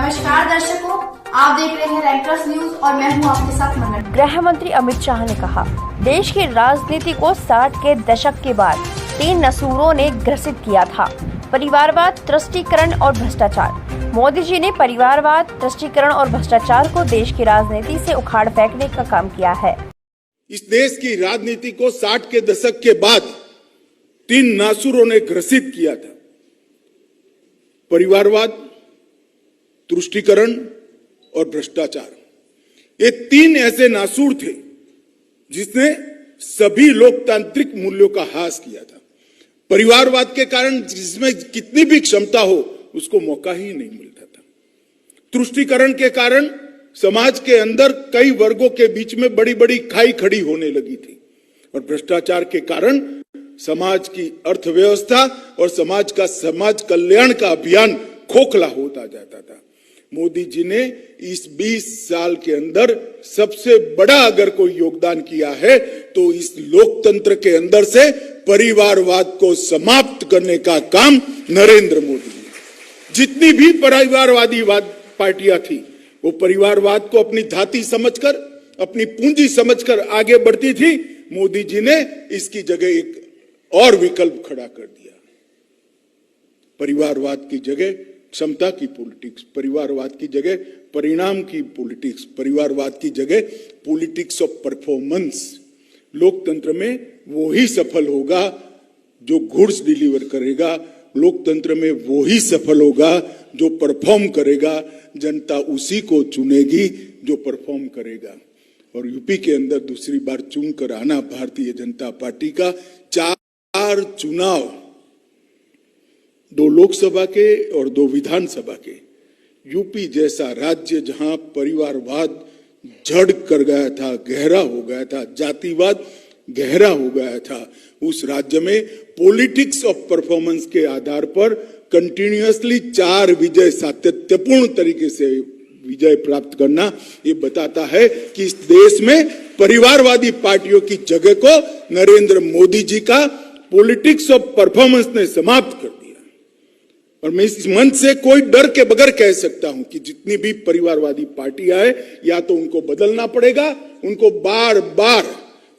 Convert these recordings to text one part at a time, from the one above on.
नमस्कार दर्शकों, आप देख रहे हैं रैंकर्स न्यूज और मैं हूं आपके साथ मनन। गृह मंत्री अमित शाह ने कहा, देश की राजनीति को 60 के दशक के बाद 3 नसूरों ने ग्रसित किया था, परिवारवाद, तुष्टीकरण और भ्रष्टाचार। मोदी जी ने परिवारवाद, तुष्टीकरण और भ्रष्टाचार को देश की राजनीति से उखाड़ फेंकने का काम किया है। इस देश की राजनीति को 60 के दशक के बाद 3 नासुरों ने ग्रसित किया था, परिवारवाद, तुष्टीकरण और भ्रष्टाचार। ये 3 ऐसे नासूर थे जिसने सभी लोकतांत्रिक मूल्यों का ह्रास किया था। परिवारवाद के कारण जिसमें कितनी भी क्षमता हो उसको मौका ही नहीं मिलता था। तुष्टीकरण के कारण समाज के अंदर कई वर्गों के बीच में बड़ी बड़ी खाई खड़ी होने लगी थी, और भ्रष्टाचार के कारण समाज की अर्थव्यवस्था और समाज कल्याण का अभियान खोखला होता जाता था। मोदी जी ने इस 20 साल के अंदर सबसे बड़ा अगर कोई योगदान किया है तो इस लोकतंत्र के अंदर से परिवारवाद को समाप्त करने का काम नरेंद्र मोदी ने। जितनी भी परिवारवादी पार्टियां थी वो परिवारवाद को अपनी धाती समझकर, अपनी पूंजी समझकर आगे बढ़ती थी। मोदी जी ने इसकी जगह एक और विकल्प खड़ा कर दिया। परिवारवाद की जगह क्षमता की पॉलिटिक्स, परिवारवाद की जगह परिणाम की पॉलिटिक्स, परिवारवाद की जगह पॉलिटिक्स ऑफ परफॉर्मेंस। लोकतंत्र में वो ही सफल होगा जो गुड्स डिलीवर करेगा, लोकतंत्र में वो ही सफल होगा जो परफॉर्म करेगा। जनता उसी को चुनेगी जो परफॉर्म करेगा। और यूपी के अंदर दूसरी बार चुनकर आना भारतीय जनता पार्टी का 4 चुनाव, 2 लोकसभा के और 2 विधानसभा के, यूपी जैसा राज्य जहां परिवारवाद जड़ कर गया था, गहरा हो गया था, जातिवाद गहरा हो गया था, उस राज्य में पॉलिटिक्स ऑफ परफॉर्मेंस के आधार पर कंटिन्यूअसली 4 विजय सातत्यपूर्ण तरीके से विजय प्राप्त करना, ये बताता है कि इस देश में परिवारवादी पार्टियों की जगह को नरेंद्र मोदी जी का पॉलिटिक्स ऑफ परफॉर्मेंस ने समाप्त कर दिया। और मैं इस मंच से कोई डर के बगैर कह सकता हूं कि जितनी भी परिवारवादी पार्टियां हैं, या तो उनको बदलना पड़ेगा, उनको बार बार,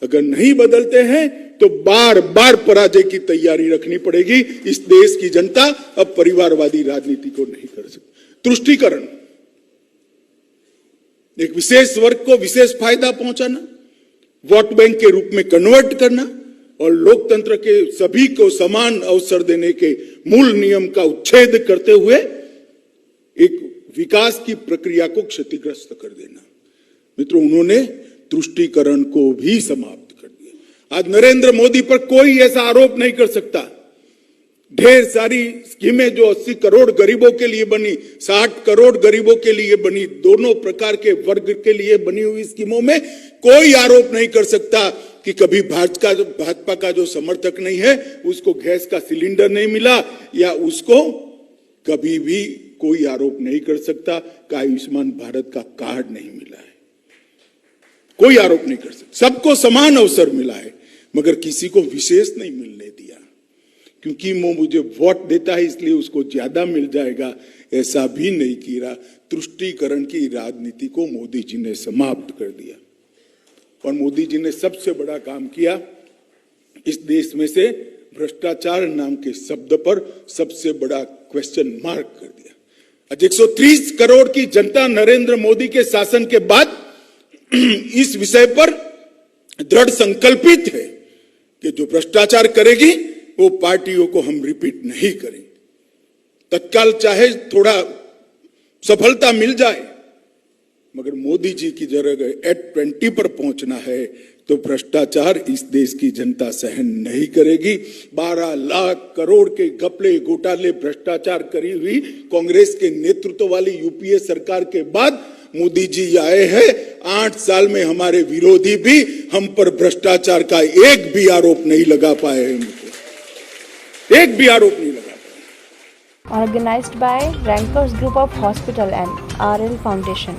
अगर नहीं बदलते हैं तो बार बार पराजय की तैयारी रखनी पड़ेगी। इस देश की जनता अब परिवारवादी राजनीति को नहीं कर सकती। तुष्टीकरण, एक विशेष वर्ग को विशेष फायदा पहुंचाना, वोट बैंक के रूप में कन्वर्ट करना और लोकतंत्र के सभी को समान अवसर देने के मूल नियम का उच्छेद करते हुए एक विकास की प्रक्रिया को क्षतिग्रस्त कर देना। मित्रों, उन्होंने तुष्टीकरण को भी समाप्त कर दिया। आज नरेंद्र मोदी पर कोई ऐसा आरोप नहीं कर सकता। ढेर सारी स्कीमें जो 80 करोड़ गरीबों के लिए बनी, 60 करोड़ गरीबों के लिए बनी, दोनों प्रकार के वर्ग के लिए बनी हुई स्कीमों में कोई आरोप नहीं कर सकता कि कभी भाजपा का जो समर्थक नहीं है उसको गैस का सिलेंडर नहीं मिला, या उसको कभी भी कोई आरोप नहीं कर सकता कि आयुष्मान भारत का कार्ड नहीं मिला है। कोई आरोप नहीं कर सकता। सबको समान अवसर मिला है, मगर किसी को विशेष नहीं मिलने दिया क्योंकि वो मुझे वोट देता है इसलिए उसको ज्यादा मिल जाएगा, ऐसा भी नहीं किया। तुष्टीकरण की राजनीति को मोदी जी ने समाप्त कर दिया। और मोदी जी ने सबसे बड़ा काम किया, इस देश में से भ्रष्टाचार नाम के शब्द पर सबसे बड़ा क्वेश्चन मार्क कर दिया। आज 130 करोड़ की जनता नरेंद्र मोदी के शासन के बाद इस विषय पर दृढ़ संकल्पित है कि जो भ्रष्टाचार करेगी वो पार्टियों को हम रिपीट नहीं करेंगे। तत्काल चाहे थोड़ा सफलता मिल जाए, मगर मोदी जी की जगह एट 20 पर पहुंचना है तो भ्रष्टाचार इस देश की जनता सहन नहीं करेगी। 12 लाख करोड़ के घपले, घोटाले, भ्रष्टाचार करी हुई कांग्रेस के नेतृत्व वाली यूपीए सरकार के बाद मोदी जी आए हैं। 8 साल में हमारे विरोधी भी हम पर भ्रष्टाचार का एक भी आरोप नहीं लगा पाए हैं, एक भी आरोप नहीं लगा पाए। Organized by Rankers Group of Hospital and RL Foundation.